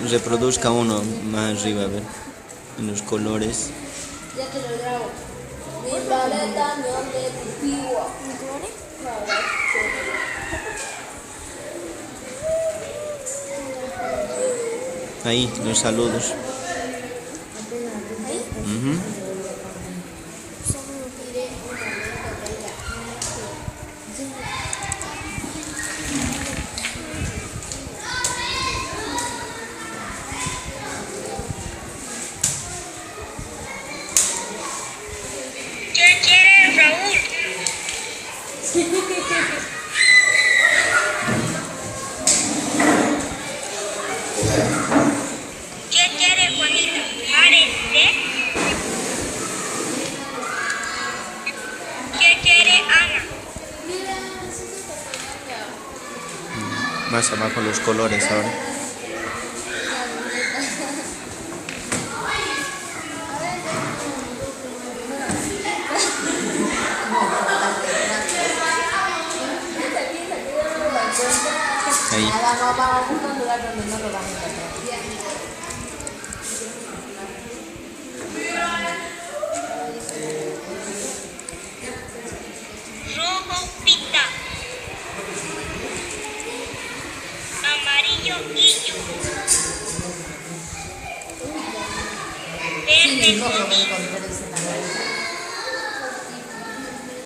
reproduzca uno más arriba, a ver, en los colores. Ya te lo grabo. Mi planeta no me antigua. Ahí, los saludos. Ujú. ¿Qué quiere Raúl? ¿Qué quiere Juanita? ¿Parece? ¿Qué quiere Ana? Más abajo los colores ahora. Ahí. Vamos a buscar un lugar donde no lo van a encontrar.